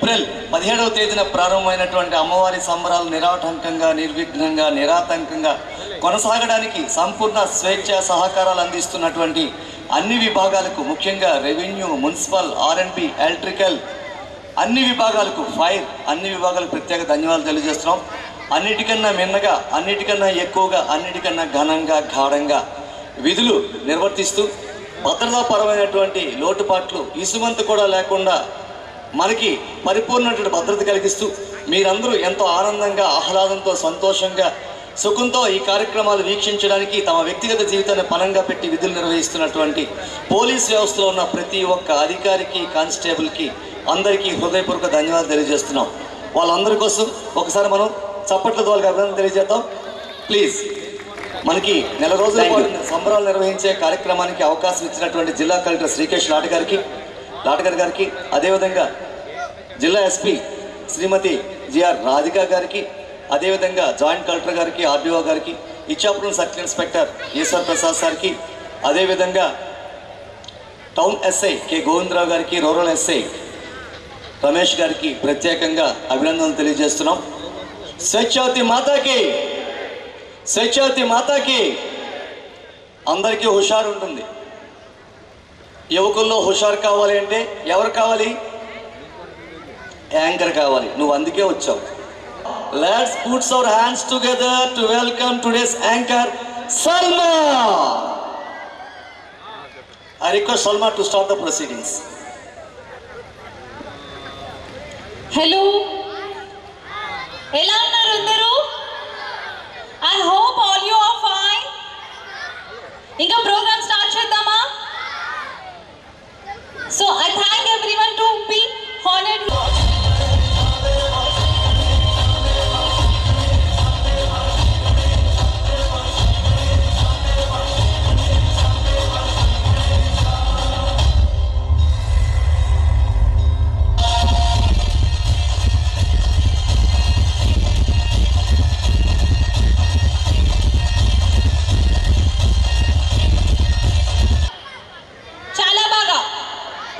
April 17వ తేదీన ప్రారంభమైనటువంటి అమ్మవారి సంబరాలు నిరాటంకంగా నిర్విఘ్నంగా నిరాతంకంగా కొనసాగడానికి సంపూర్ణ స్వేచ్ఛ సహకారాలు అందిస్తున్నటువంటి అన్ని విభాగాలకు ముఖ్యంగా రెవెన్యూ మున్సిపల్ ఆర్ఎండ్బి ఎలక్ట్రికల్ అన్ని విభాగాలకు ఫైర్ అన్ని విభాగాలకు ప్రత్యేక ధన్యవాదాలు తెలియజేస్తున్నాం. అన్నిటికన్నా మిన్నగా అన్నిటికన్నా ఎక్కువగా అన్నిటికన్నా ఘనంగా గాఢంగా విధులు నిర్వర్తిస్తూ భద్రతాపరమైనటువంటి లోటుపాట్లు ఇసుమంత కూడా లేకుండా మనకి పరిపూర్ణమైన భద్రత కలిగిస్తూ మీరందరూ ఎంతో ఆనందంగా ఆహ్లాదంతో సంతోషంగా సుఖంతో ఈ కార్యక్రమాలు వీక్షించడానికి తమ వ్యక్తిగత జీవితాన్ని పనంగా పెట్టి విధులు నిర్వహిస్తున్నటువంటి పోలీస్ వ్యవస్థలో ఉన్న ప్రతి ఒక్క అధికారికి కానిస్టేబుల్కి అందరికీ హృదయపూర్వక ధన్యవాదాలు తెలియజేస్తున్నాం. వాళ్ళందరి కోసం ఒకసారి మనం చప్పట్ల ద్వారా అభినందన తెలియజేద్దాం ప్లీజ్. మనకి నెల రోజుల పాటు సంబరాలు నిర్వహించే కార్యక్రమానికి అవకాశం ఇచ్చినటువంటి జిల్లా కలెక్టర్ శ్రీకేష్ లాటకర్ గారికి అదేవిధంగా జిల్లా ఎస్పీ శ్రీమతి జిఆర్ రాధిక గారికి అదేవిధంగా జాయింట్ కలెక్టర్ గారికి ఆర్డీఓ గారికి ఇచ్చాపురం సర్కిల్ ఇన్స్పెక్టర్ ఈశ్వర్ ప్రసాద్ సార్కి అదేవిధంగా టౌన్ ఎస్ఐ కె గోవిందరావు గారికి రూరల్ ఎస్ఐ రమేష్ గారికి ప్రత్యేకంగా అభినందనలు తెలియజేస్తున్నాం. స్వచ్ఛవతి మాతాకి అందరికీ హుషారు ఉంటుంది. యువకుల్లో హుషారు కావాలి అంటే ఎవరు కావాలి? యాంకర్ కావాలి. నువ్వు అందుకే వచ్చావు. Let's puts our hands together to welcome today's anchor Salma. I request Salma to start the proceedings. Hello, ఎలా ఉన్నారు అందరూ? I hope all you are fine. ఇంకా ప్రోగ్రామ్ స్టార్ట్ చేద్దామా? So I thank everyone to be honored.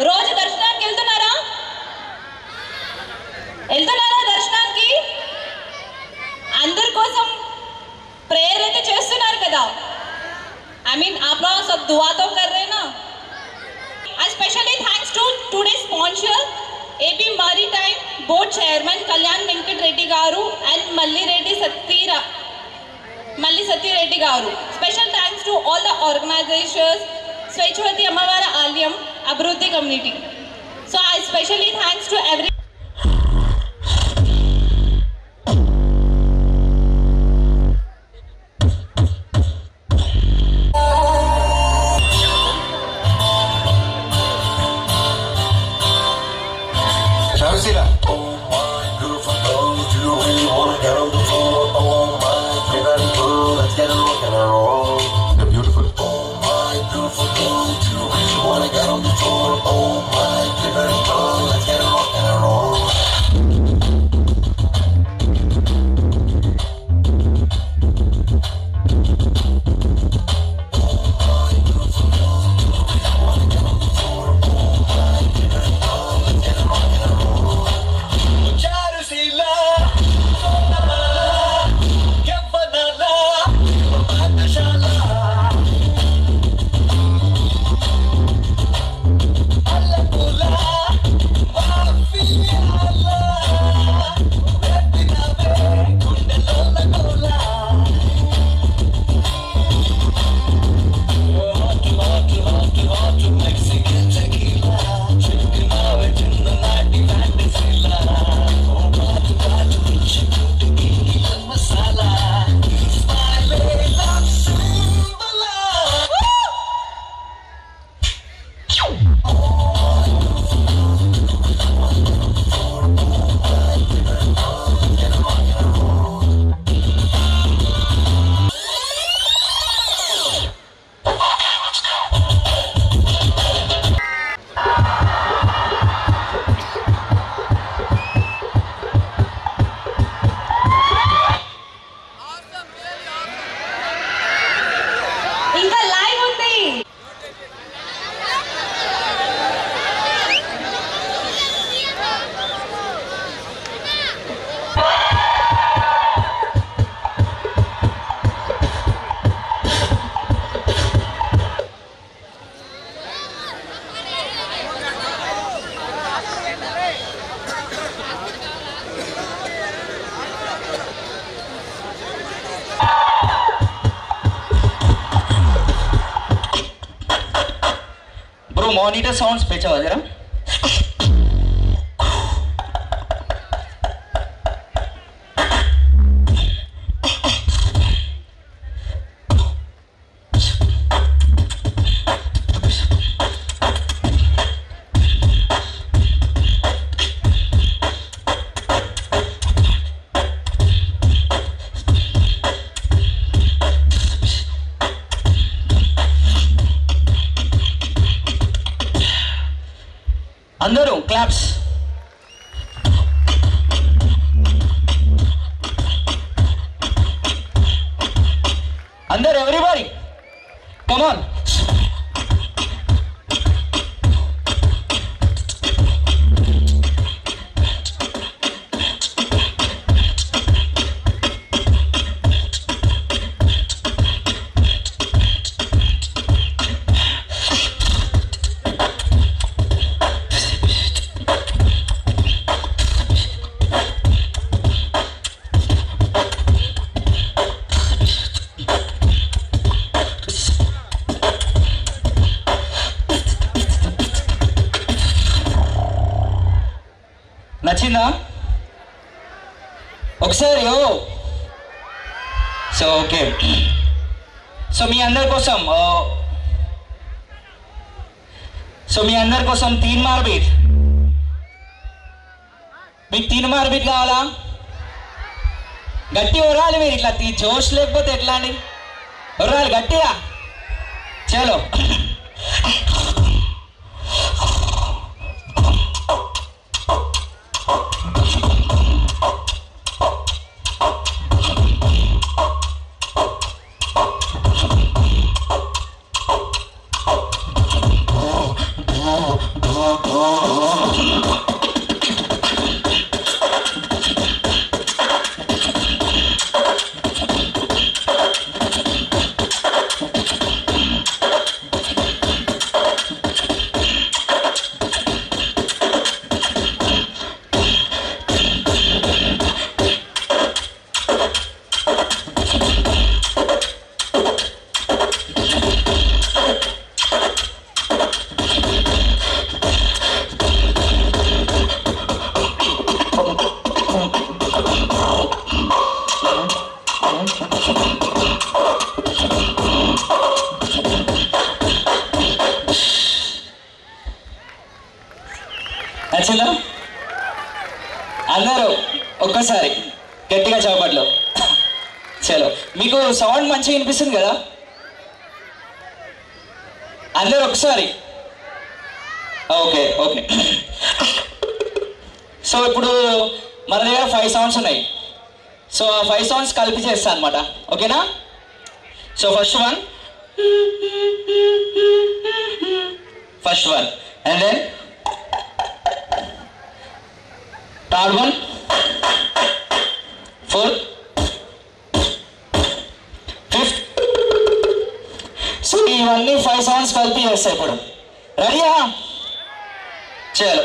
రోజు దర్శనానికి వెళ్తున్నారా దర్శనానికి? అందరి కోసం ప్రేయర్ అయితే చేస్తున్నారు కదా? ఐ మీన్ आप लोग सब दुआ तो कर रहे हैं ना? I specially thanks to today's sponsor AB Maritime Board Chairman Kalyan Venkat Reddy garu and Malli Sati Reddy garu. Special thanks to all the organizers, Swechhavati Ammavara Alayam Abhiruddhi community. So I specially thanks to every Sharasila. Oh my beautiful girl, do you really wanna get on the floor? Oh my pretty girl, let's get a rock and a roll. You're beautiful. Oh my beautiful girl, do you really wanna get on the floor? Oh my pretty girl, let's get a rock and a roll. Shala monitor sounds पेचावा जरा. అందరూ claps. అందరూ everybody come on. నచ్చిందా ఒకసారి? So okay. So మీ అందరి కోసం 3 मार beat. మీకు 3 मार बीट కావాలా? గట్టి ఒరాలి మీరు. ఇట్లా జోష్ లేకపోతే ఎట్లా అండి? ఒరాలి గట్టిగా. చలో నచ్చిందా? అందరూ ఒక్కసారి గట్టిగా చప్పట్లు. చలో మీకు సౌండ్ మంచిగా వినిపిస్తుంది కదా? అందరూ ఒకసారి. Okay okay. సో ఇప్పుడు మన దగ్గర 5 సౌండ్స్ ఉన్నాయి. సో ఆ 5 సౌండ్స్ కలిపి చేస్తాను అనమాట. ఓకేనా? So first one and then third one, fourth, fifth. So ఇవన్నీ 5 సౌండ్స్ కలిపి చేస్తాయి. ఇప్పుడు రెడీయా? చలో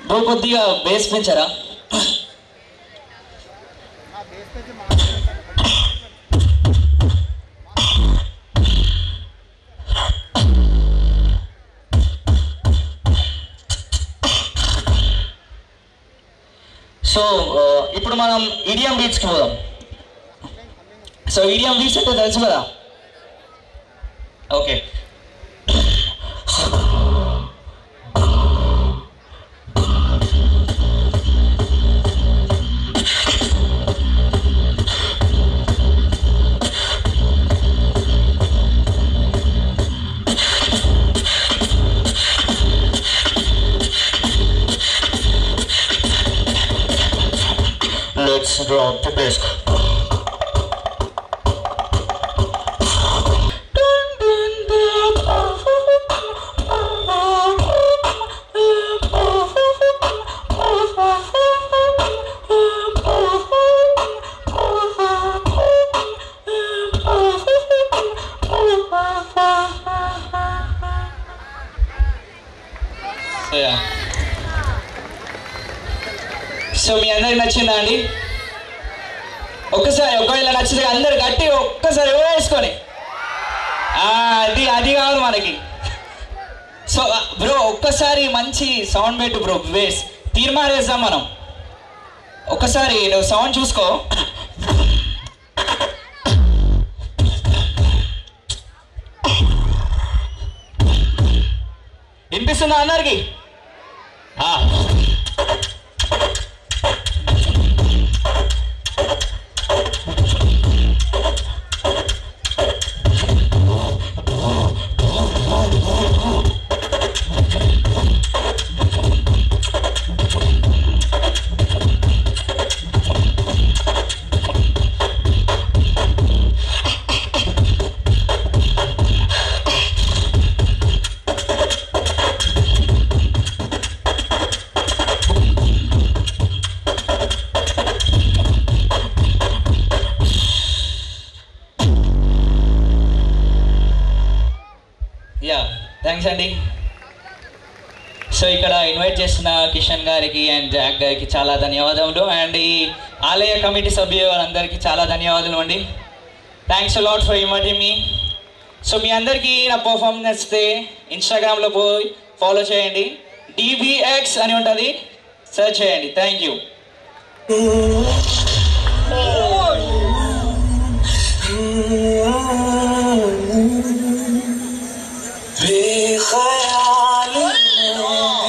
బ్రో కొద్దిగా బేస్ పెంచారా? సో ఇప్పుడు మనం ఈడియం బీట్స్కి పోదాం. సో ఈడియం బీట్స్ అంటే తెలుసు కదా? ఓకే. bass. సో మీ అందరికి నచ్చిందా అండి? ఒక్కసారి ఒకవేళ నచ్చితే అందరు గట్టి ఒక్కసారి వేసుకొని అది కాదు మనకి. సో బ్రో ఒక్కసారి మంచి సౌండ్ పెట్టు బ్రో, వేస్ తీర్మారేద్దాం మనం. ఒక్కసారి నువ్వు సౌండ్ చూసుకో. వినిపిస్తుందా అందరికి? థ్యాంక్స్ అండి. సో ఇక్కడ ఇన్వైట్ చేసిన కిషన్ గారికి అండ్ జాక్ గారికి చాలా ధన్యవాదములు. అండ్ ఈ ఆలయ కమిటీ సభ్యులందరికీ చాలా ధన్యవాదాలు అండి. Thanks a lot for inviting me. So మీ అందరికీ నా పర్ఫార్మెన్స్ నచ్చితే ఇన్స్టాగ్రామ్లో పోయి ఫాలో చేయండి, DBX అని ఉంటుంది, సెర్చ్ చేయండి. Thank you. बेख्याल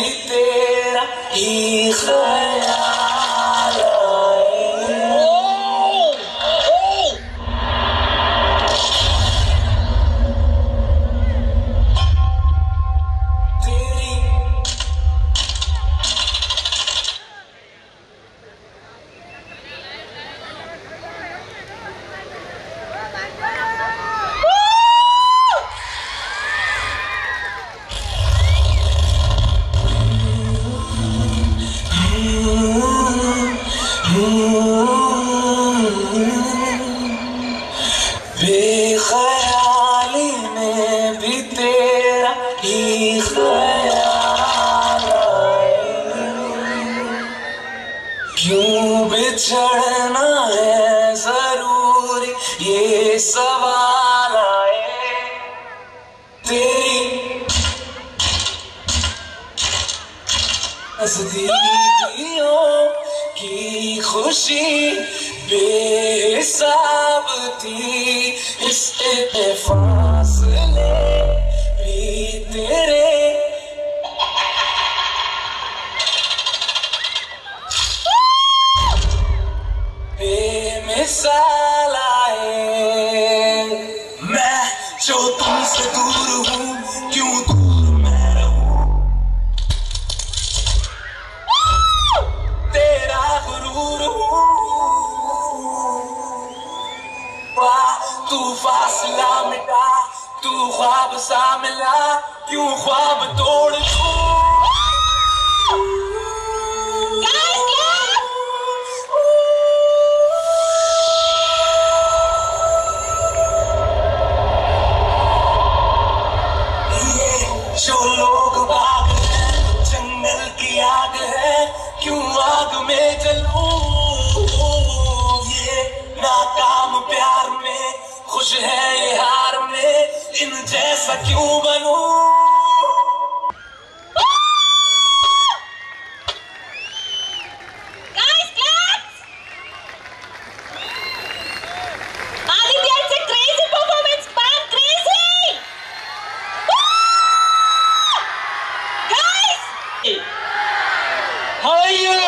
भी तेरा ही ख्याल तेरी बेख्याली में भी तेरा ही ख्याल आए, क्यों बिछड़ना है जरूरी ये सवाल आए, तेरी नज़दीकियों की खुशी बेहिसाब थी, इस फासले भी तेरे बेमिसाल आए। मैं जो तुमसे दूर हूँ, क्यों दूर मैं रहूँ, तेरा गुरूर हूँ, तू फासला मिटा, तू ख्वाब सा मिला, क्यों ख्वाब तोड़ दूं। ये जो लोग बाग है, जंगल की आग है, क्यों आग में जलूं, ये नाकाम प्यार में खुश है ये हार में, इन जैसा क्यों बनूं। Guys, claps! Aditya, it's a crazy performance, man, crazy! Woo! Guys! How are you?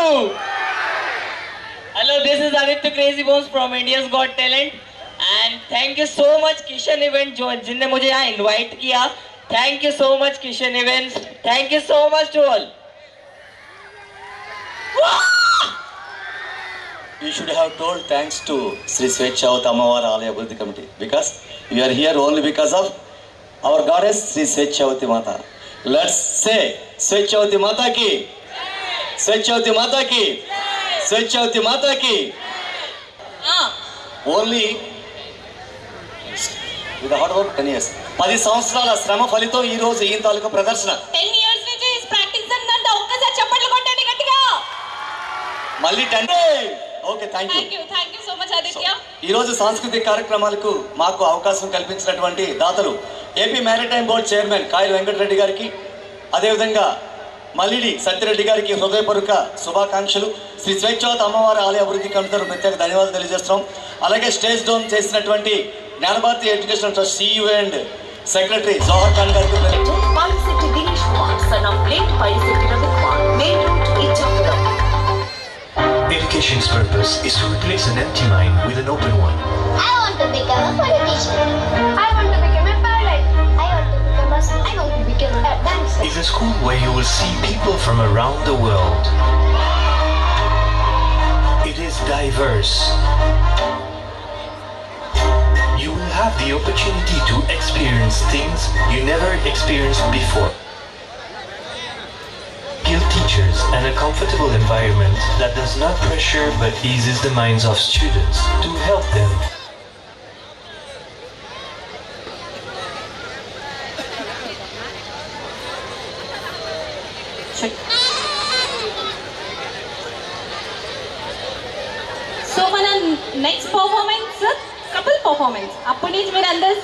Hello, this is Aditya Crazy Bones from India's Got Talent. And thank you so much Kishan Event जो जिनने मुझे यहाँ invite किया. Thank you so much Kishan Events. Thank you so much to all. you should have told thanks to Sri Swechhavati Ammavara Alaya Abhiruddhi Committee because we are here only because of our goddess Sri Swechhavati Mata. Let's say Swechhavati Mata ki, Swechhavati Mata ki, Swechhavati Mata ki. Only with the hard work 10 years. 10 సంవత్సరాల శ్రమ ఫలితం ఈ రోజు ఈ తాలూకా ప్రదర్శన. 10 years నుంచి ఈ practice అందంట ఒక్కసారి చప్పట్లు కొట్టండి గట్టిగా. మళ్ళీ 10. Okay, thank you so much Aditya. ఈ రోజు సాంస్కృతిక కార్యక్రమాలకు మాకు అవకాశం కల్పించినటువంటి దాతలు ఏపీ మ్యారిటైమ్ బోర్డ్ చైర్మన్ కాయలు వెంకటరెడ్డి గారికి, అదేవిధంగా మల్లిడి సత్యరెడ్డి గారికి హృదయపూర్వక శుభాకాంక్షలు. శ్రీ స్వేచ్ఛావతి అమ్మవారి ఆలయ అభివృద్ధి కమిటీ ప్రత్యేక ధన్యవాదాలు తెలియజేస్తున్నాం. అలాగే స్టేజ్ డోన్ చేసినటువంటి Gnanabharathi education trust CEO and secretary Jawahar Khan గారికి Education's purpose is to replace an empty mind with an open one. I want to become a politician. I want to become a pilot. I want to become a dancer. It's a school where you will see people from around the world. It is diverse. You will have the opportunity to experience things you never experienced before. Skilled teachers and a comfortable environment that does not pressure but eases the minds of students to help them. So మన next performance couple performance. అప్పటి నుంచి మీరు అందరూ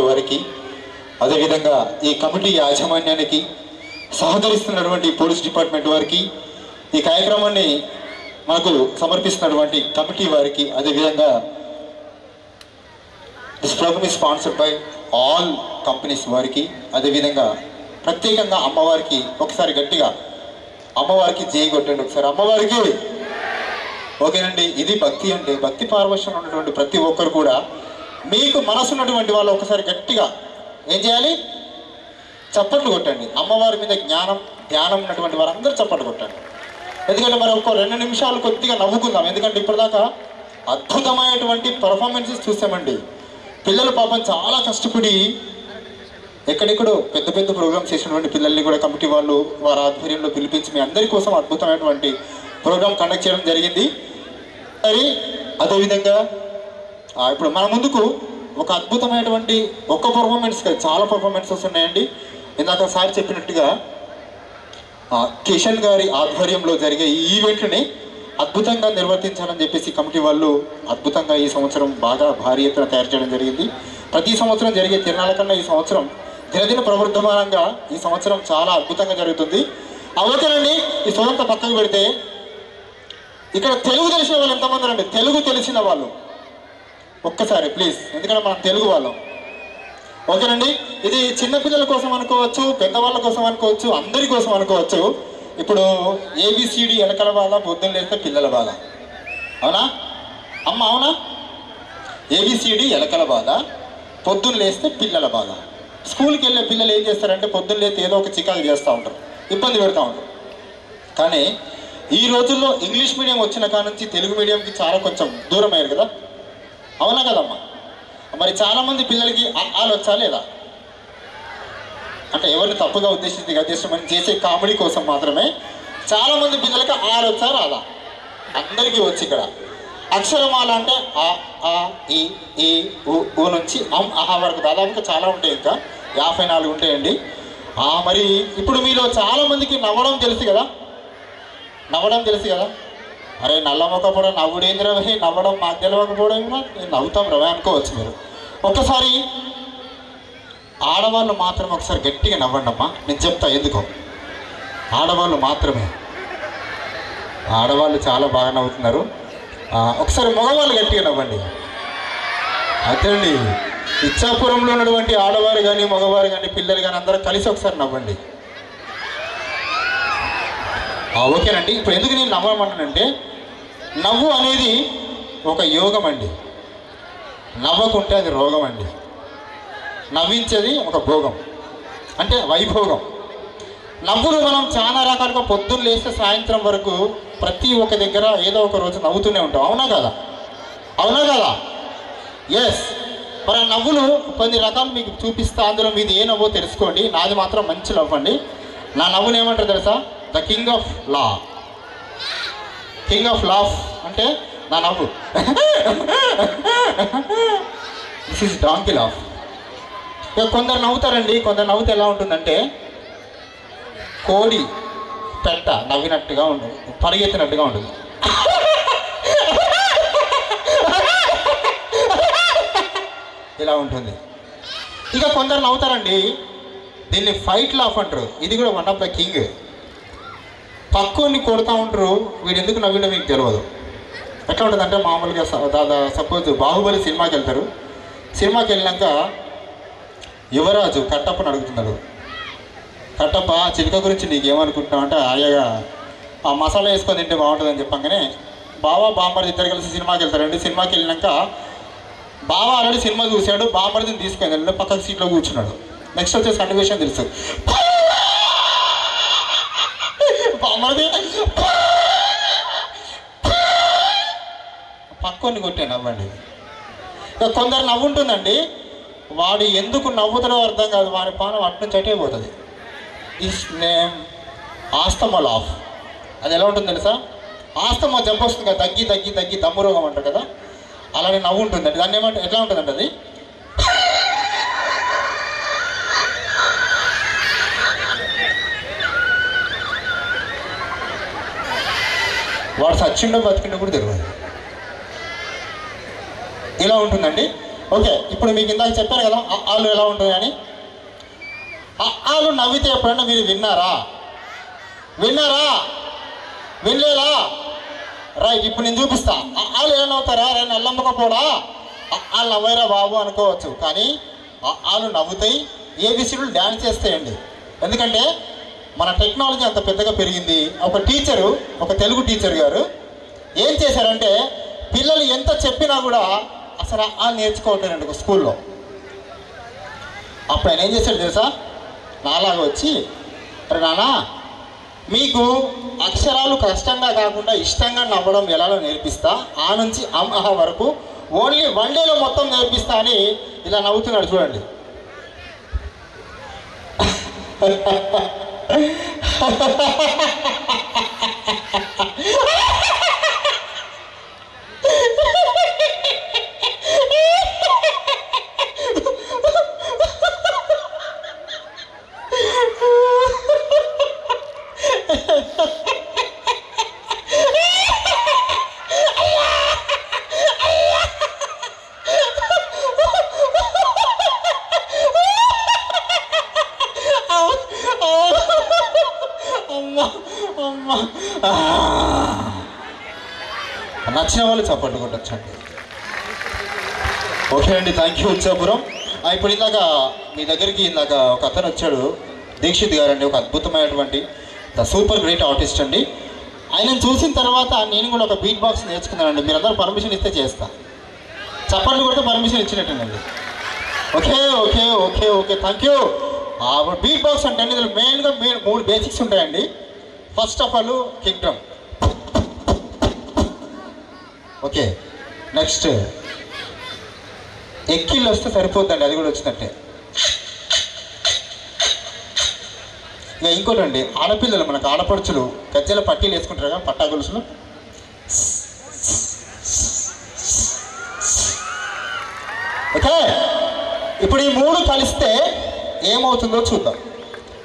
వారికి, అదేవిధంగా ఈ committee యాజమాన్యానికి సహకరిస్తున్నటువంటి police department వారికి, ఈ కార్యక్రమాన్ని మనకు సమర్పిస్తున్నటువంటి కమిటీ వారికి, అదేవిధంగా this programme is sponsored by all companies వారికి, అదేవిధంగా ప్రత్యేకంగా అమ్మవారికి ఒకసారి గట్టిగా అమ్మవారికి జై కొట్టండి ఒకసారి అమ్మవారికి. ఓకేనండి, ఇది భక్తి అంటే. భక్తి పారవశ్యం ఉన్నటువంటి ప్రతి ఒక్కరు కూడా మీకు మనసు ఉన్నటువంటి వాళ్ళు ఒకసారి గట్టిగా ఏం చేయాలి? చప్పట్లు కొట్టండి. అమ్మవారి మీద ధ్యానం ఉన్నటువంటి వారు అందరూ చప్పట్లు కొట్టండి. ఎందుకంటే మరి ఒక 2 నిమిషాలు కొద్దిగా నవ్వుకుందాం. ఎందుకంటే ఇప్పటిదాకా అద్భుతమైనటువంటి పర్ఫార్మెన్సెస్ చూసామండి. పిల్లలు పాపం చాలా కష్టపడి ఎక్కడెక్కడో పెద్ద పెద్ద ప్రోగ్రామ్స్ చేసినటువంటి పిల్లల్ని కూడా కమిటీ వాళ్ళు వారి ఆధ్వర్యంలో పిలిపించి మీ అందరి కోసం అద్భుతమైనటువంటి ప్రోగ్రామ్ కండక్ట్ చేయడం జరిగింది. మరి అదేవిధంగా ఇప్పుడు మన ముందుకు ఒక అద్భుతమైనటువంటి ఒక్క పర్ఫార్మెన్స్ కాదు, చాలా పర్ఫార్మెన్సెస్ ఉన్నాయండి. ఇందాక సార్ చెప్పినట్టుగా కిషన్ గారి ఆధ్వర్యంలో జరిగే ఈ ఈవెంట్ని అద్భుతంగా నిర్వర్తించాలని చెప్పేసి కమిటీ వాళ్ళు అద్భుతంగా ఈ సంవత్సరం బాగా భారీ ఎత్తున తయారు చేయడం జరిగింది. ప్రతి సంవత్సరం జరిగే తిరణాల కన్నా ఈ సంవత్సరం దినదిన ప్రవర్ధమానంగా ఈ సంవత్సరం చాలా అద్భుతంగా జరుగుతుంది. ఓకేనండి, ఈ సోదంతా పక్కకు పెడితే ఇక్కడ తెలుగు తెలిసిన వాళ్ళు ఎంతమంది రండి? తెలుగు తెలిసిన వాళ్ళు ఒక్కసారి ప్లీజ్, ఎందుకంటే మనం తెలుగు వాళ్ళం. ఓకేనండి, ఇది చిన్నపిల్లల కోసం అనుకోవచ్చు, పెద్దవాళ్ళ కోసం అనుకోవచ్చు, అందరి కోసం అనుకోవచ్చు. ఇప్పుడు ABCD ఎలకల బాధ, పొద్దున్న లేస్తే పిల్లల బాధ. అవునా అమ్మ? అవునా? ABCD ఎలకల బాధ, పొద్దున్న లేస్తే పిల్లల బాధ. స్కూల్కి వెళ్ళే పిల్లలు ఏం చేస్తారంటే పొద్దున్న లేస్తే ఏదో ఒక చికాకు చేస్తూ ఉంటారు, ఇబ్బంది పెడతా ఉంటారు. కానీ ఈ రోజుల్లో ఇంగ్లీష్ మీడియం వచ్చిన కాడ నుంచి తెలుగు మీడియంకి చాలా కొంచెం దూరం అయ్యారు కదా. అవునా కదమ్మా? మరి చాలామంది పిల్లలకి ఆలు వచ్చా లేదా? అంటే ఎవరిని తప్పుగా ఉద్దేశించి జస్ట్ మనం చేసే కామెడీ కోసం మాత్రమే. చాలామంది పిల్లలకి ఆలు వచ్చా రాదా? అందరికీ వచ్చి ఇక్కడ అక్షరమాల అంటే ఆ ఈ ఈ ఊ నుంచి ఆహా వరకు దాదాపుగా చాలా ఉంటాయి, ఇంకా 54 ఉంటాయండి. మరి ఇప్పుడు మీలో చాలామందికి నవ్వడం తెలుసు కదా? నవ్వడం తెలుసు కదా? అరే నల్లమొక్కపోవడం నవ్వుడేంది రవి, నవ్వడం మాకు తెలియకపోవడం నేను నవ్వుతాం రవి అనుకోవచ్చు మీరు. ఒక్కసారి ఆడవాళ్ళు మాత్రమే ఒకసారి గట్టిగా నవ్వండి అమ్మా. నేను చెప్తా ఎందుకో. ఆడవాళ్ళు మాత్రమే ఆడవాళ్ళు చాలా బాగా నవ్వుతున్నారు. ఒకసారి మగవాళ్ళు గట్టిగా నవ్వండి. అదండి, ఇచ్చాపురంలో ఉన్నటువంటి ఆడవారు కానీ మగవారు కానీ పిల్లలు కానీ అందరూ కలిసి ఒకసారి నవ్వండి. ఓకేనండి. ఇప్పుడు ఎందుకు నేను నవ్వమంటానంటే, నవ్వు అనేది ఒక యోగం అండి. నవ్వకుంటే అది రోగం అండి. నవ్వించేది ఒక భోగం, అంటే వైభోగం. నవ్వులు మనం చాలా రకాలుగా పొద్దున్న లేస్తే సాయంత్రం వరకు ప్రతి ఒక్క దగ్గర ఏదో ఒక రోజు నవ్వుతూనే ఉంటాం. అవునా కదా? అవునా కదా? ఎస్. మరి ఆ నవ్వులు కొన్ని రకాలు మీకు చూపిస్తా. అందులో మీది ఏ నవ్వో తెలుసుకోండి. నాది మాత్రం మంచి నవ్వు అండి. నా నవ్వుని ఏమంటారు తెలుసా? The king of law. King of laugh అంటే నా నవ్వు. This is donkey laugh. ఇక కొందరు నవ్వుతారండి. కొందరు నవ్వుతే ఎలా ఉంటుందంటే, కోడి పెట్ట నవ్వినట్టుగా ఉంటుంది, పరిగెత్తినట్టుగా ఉంటుంది. ఇలా ఉంటుంది. ఇక కొందరు నవ్వుతారండి, దీన్ని ఫైట్ లాఫ్ అంటారు. ఇది కూడా వన్ ఆఫ్ ద కింగ్. పక్కోని కొడుతూ ఉంటారు, వీడు ఎందుకు నవ్విండో మీకు తెలియదు. ఎట్లా ఉంటుందంటే, మామూలుగా సపోజ్ బాహుబలి సినిమాకి వెళ్తారు. సినిమాకి వెళ్ళినాక యువరాజు కట్టప్పని అడుగుతున్నాడు, కట్టప్ప చిలుక గురించి నీకేమనుకుంటున్నావు అంటే, ఆయగా ఆ మసాలా వేసుకొని తింటే బాగుంటుందని చెప్పంగానే బావా బామ్మర్ది ఇద్దరు కలిసి సినిమాకి వెళ్తారండి. సినిమాకి వెళ్ళినాక బావ ఆల్రెడీ సినిమా చూశాడు, బామ్మర్దిని తీసుకొని వెళ్ళి పక్కన సీట్లో కూర్చున్నాడు. నెక్స్ట్ వచ్చే సన్నివేశం తెలుసు. బామ్మర్ది పక్కొని కొట్టాను నవ్వండి. ఇక కొందరు నవ్వుంటుందండి, వాడు ఎందుకు నవ్వుతాడో అర్థం కాదు, వాడి పానం అట్నుంచి అటే పోతుంది. This name asthma laugh. అది ఎలా ఉంటుంది తెలుసా? ఆస్తమా జబ్బు వస్తుంది కదా, తగ్గి తగ్గి తగ్గి దమ్ము రోగం అంటారు కదా, అలానే నవ్వు ఉంటుందండి. దాన్ని ఏమంటే ఎట్లా ఉంటుందండి అది? వాడు సచ్చిండో బతికిండో కూడా తెలియదు. ఇలా ఉంటుందండి. ఓకే, ఇప్పుడు మీకు ఇందాక చెప్పాను కదా ఆలు ఎలా ఉంటుంది అని. ఆలు నవ్వితే ఎప్పుడన్నా మీరు విన్నారా? వినలేదా? రైట్, ఇప్పుడు నేను చూపిస్తా. ఆలు ఎలా నవ్వుతారా? నల్లమ్మకపోడా ఆలు నవ్వైరా బాబు అనుకోవచ్చు, కానీ ఆలు నవ్వుతాయి, ఏబిసిడీలు డ్యాన్స్ చేస్తాయండి. ఎందుకంటే మన టెక్నాలజీ అంత పెద్దగా పెరిగింది. ఒక టీచరు, ఒక తెలుగు టీచర్ గారు ఏం చేశారంటే, పిల్లలు ఎంత చెప్పినా కూడా అసలు నేర్చుకోవట్లేదండి స్కూల్లో. అప్పుడు ఆయన ఏం చేశాడు తెలుసా? నాలాగా వచ్చి, అరే నానా, మీకు అక్షరాలు కష్టంగా కాకుండా ఇష్టంగా నవ్వడం ఎలాలో నేర్పిస్తా, ఆ నుంచి అహ వరకు ఓన్లీ 1 డేలో మొత్తం నేర్పిస్తా అని ఇలా నవ్వుతున్నాడు చూడండి. నచ్చిన వాళ్ళు చప్పట్లు కొట్టచ్చండి. ఓకే అండి, థ్యాంక్ యూ ఇచ్చాపురం. ఇప్పుడు ఇందాక మీ దగ్గరికి ఇందాక ఒక అతను వచ్చాడు, దీక్షిత్ గారు అండి, ఒక అద్భుతమైనటువంటి ద సూపర్ గ్రేట్ ఆర్టిస్ట్ అండి. ఆయనను చూసిన తర్వాత నేను కూడా ఒక బీట్ బాక్స్ నేర్చుకున్నానండి. మీరందరూ పర్మిషన్ ఇస్తే చేస్తా. చప్పట్లు కొడితే పర్మిషన్ ఇచ్చినట్టేనండి. Okay okay okay okay thank you. Beat box అంటే ఇందులో మెయిన్గా 3 బేసిక్స్ ఉంటాయండి. First of all kick drum. Okay, next ఎక్కిళ్ళు వస్తే సరిపోద్దండి, అది కూడా వచ్చినట్టే. ఇక ఇంకోటండి, ఆడపిల్లలు మనకు ఆడపడుచులు గజ్జల పట్టీలు వేసుకుంటారు కదా, పట్టా గొలుసులు. ఓకే, ఇప్పుడు ఈ 3 కలిస్తే ఏమవుతుందో చూద్దాం.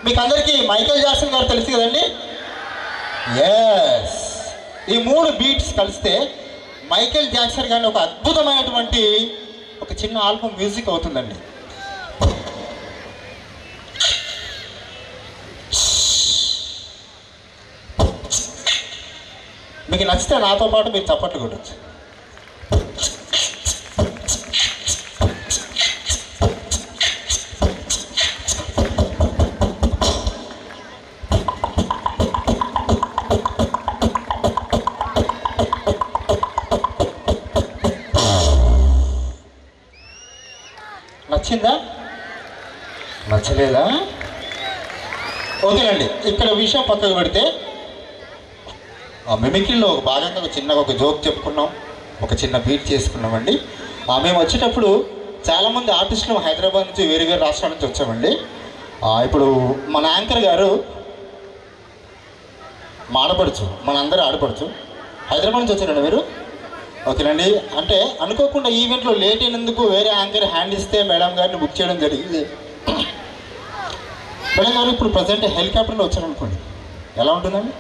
మీకు అందరికీ మైకేల్ జాక్సన్ గారు తెలుసు కదండి. ఎస్, ఈ 3 బీట్స్ కలిస్తే మైకేల్ జాక్సన్ గారిని ఒక అద్భుతమైనటువంటి ఒక చిన్న ఆల్బమ్ మ్యూజిక్ అవుతుందండి. మీకు నచ్చితే నాతో పాటు మీరు చప్పట్లు కొట్టచ్చు. నచ్చిందా? నచ్చలేదా? ఓకేనండి. ఇక్కడ విషయం పక్కకు పెడితే ఆ మిమిక్రీలో ఒక భాగంగా చిన్నగా ఒక జోక్ చెప్పుకున్నాం, ఒక చిన్న బీట్ చేసుకున్నామండి. మేము వచ్చేటప్పుడు చాలామంది ఆర్టిస్టులు హైదరాబాద్ నుంచి వేరే వేరే రాష్ట్రాల నుంచి వచ్చామండి. ఇప్పుడు మన యాంకర్ గారు మా ఆడపడుచు, మనందరూ ఆడపడుచు, హైదరాబాద్ నుంచి వచ్చారండి మీరు. ఓకేనండి. అంటే అనుకోకుండా ఈవెంట్లో లేట్ అయినందుకు వేరే యాంకర్ హ్యాండ్ ఇస్తే మేడం గారిని బుక్ చేయడం జరిగింది. మేడం గారు ఇప్పుడు ప్రజెంట్ హెలికాప్టర్లో వచ్చారనుకోండి, ఎలా ఉంటుందండి?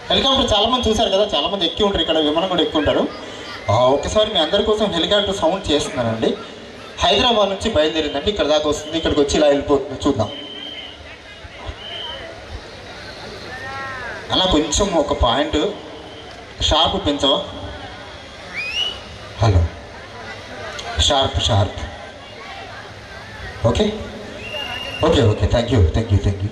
హెలికాప్టర్ చాలామంది చూశారు కదా, చాలామంది ఎక్కి ఉంటారు, ఇక్కడ విమానం కూడా ఎక్కువ ఉంటారు. ఒకసారి మీ అందరి కోసం హెలికాప్టర్ సౌండ్ చేస్తున్నానండి. హైదరాబాద్ నుంచి బయలుదేరిందండి, ఇక్కడ దాకా వస్తుంది, ఇక్కడికి వచ్చి ఇలా వెళ్ళిపోతుంది. చూద్దాం అలా కొంచెం ఒక పాయింట్ షార్ప్ పెంచవా? Hello, sharp sharp. Okay okay okay, thank you thank you thank you.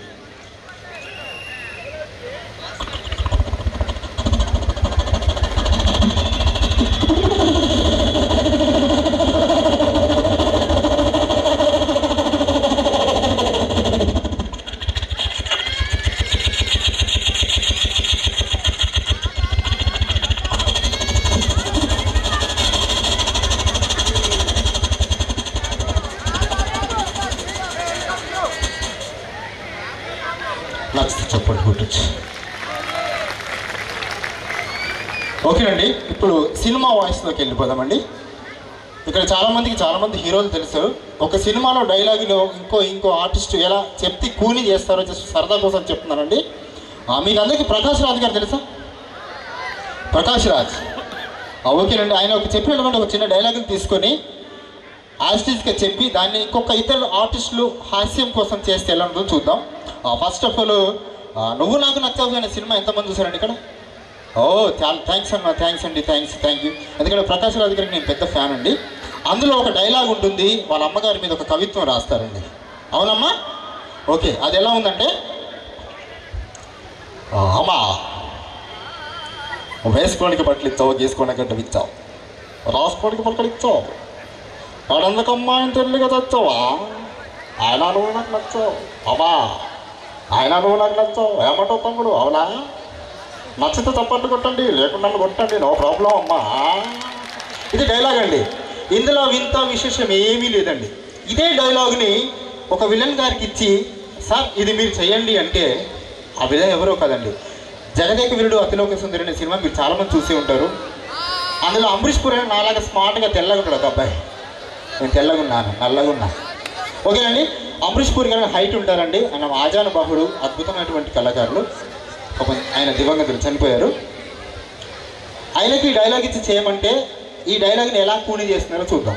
నచ్చితే చెప్పండి కొట్టచ్చు. ఓకేనండి. ఇప్పుడు సినిమా వాయిస్లోకి వెళ్ళిపోదామండి. ఇక్కడ చాలామంది హీరోలు తెలుసు. ఒక సినిమాలో డైలాగులో ఇంకో ఆర్టిస్టు ఎలా చెప్తే కూని చేస్తారో జస్ట్ సరదా కోసం చెప్తున్నానండి. మీకు అందరికీ ప్రకాష్ రాజ్ గారు తెలుసా? ప్రకాష్ రాజ్. ఓకేనండి. ఆయన చెప్పినటువంటి ఒక చిన్న డైలాగులు తీసుకొని యాస్టిస్గా చెప్పి దాన్ని ఇంకొక ఇద్దరు ఆర్టిస్టులు హాస్యం కోసం చేస్తే ఎలా ఉంటుందో చూద్దాం. ఫస్ట్ ఆఫ్ ఆల్ నువ్వు నాకు నచ్చావు అనే సినిమా ఎంతమంది చూసారండి ఇక్కడ? చాలా థ్యాంక్స్ అన్న, థ్యాంక్స్ అండి, థ్యాంక్ యూ. ఎందుకంటే ప్రకాష్ రాజ్ గారికి నేను పెద్ద ఫ్యాన్ అండి. అందులో ఒక డైలాగ్ ఉంటుంది, వాళ్ళ అమ్మగారి మీద ఒక కవిత్వం రాస్తారండి. అవునమ్మా? ఓకే, అది ఎలా ఉందంటే, అమ్మా వేసుకోవడానికి బట్టలు ఇచ్చావు, గీసుకోవడానికి గడ్డలు ఇచ్చావు, రాసుకోవడానికి బట్టలు ఇచ్చావు, వాడందుకమ్మా ఆయన తెలియగా తెచ్చావా, ఆయన నువ్వు నాకు నచ్చావు, అమ్మా ఆయన నువ్వు నాకు నచ్చావు, ఏమంటావు తమ్ముడు? అవునా? నచ్చితే చప్పట్లు కొట్టండి, లేకుండా కొట్టండి, నో ప్రాబ్లం అమ్మా. ఇది డైలాగ్ అండి. ఇందులో వింత విశేషం ఏమీ లేదండి. ఇదే డైలాగ్ని ఒక విలన్ గారికి ఇచ్చి, సార్ ఇది మీరు చేయండి అంటే, ఆ విలన్ ఎవరో కదండి, జగదేక వీరుడు అతిలోక సుందరి అనే సినిమా మీరు చాలామంది చూసి ఉంటారు. అందులో అంబరీష్ పురి నాలాగా స్మార్ట్గా తెల్లగా ఉంటాడు ఒక అబ్బాయి. నేను తెల్లగున్నాను, నల్లగున్నా. ఓకేనండి. అంబరీష్ పురి గారు హైట్ ఉంటారండి. ఆయన ఆజానుబాహుడు, అద్భుతమైనటువంటి కళాకారులు. ఆయన దివంగతులు, చనిపోయారు. ఆయనకి ఈ డైలాగ్ ఇచ్చి చేయమంటే ఈ డైలాగ్ని ఎలా కూని చేస్తున్నారో చూద్దాం.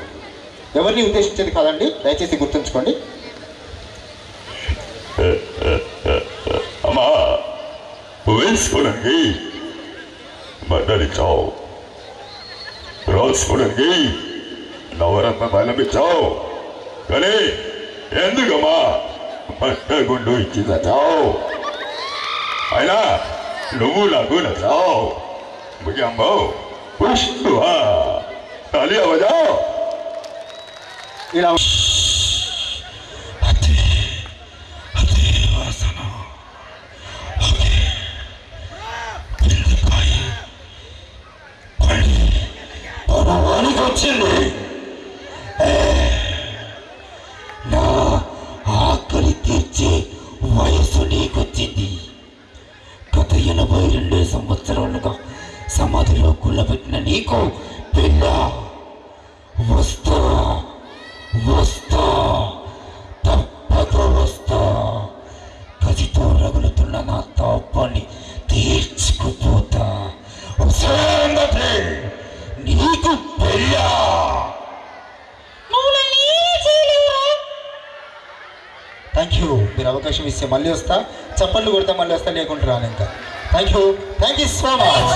ఎవరిని ఉద్దేశించేది కాదండి, దయచేసి గుర్తుంచుకోండి. అమ్మా వేసుకోవడానికి బట్టలిచ్చావు, రాసుకోవడానికి నవరత్న బలమిచ్చావు, కానీ ఎందుకమ్మా పట్టగుండు ఇచ్చి నచ్చావు? అయినా నువ్వు నాకు నచ్చావు. ముజంబో పుష్పా తాలియా బజావ్. ఇలా వచ్చింది నా ఆకలి తీర్చే వయసు నీకొచ్చింది. గత 82 సంవత్సరాలుగా సమాధిలో కుళ్ళబెట్టిన నీకు పిల్ల వస్తా వస్తా తప్పక వస్తా. గదితో రగులుతున్న నా తాపాన్ని తీర్చుకుపోతా. సంగతి నీకు పెళ్ళా? Thank you. మీరు అవకాశం ఇస్తే మళ్ళీ వస్తా, చప్పట్లు కొడితే మళ్ళీ వస్తా, లేకుంటే రాను ఇంకా. Thank you so much.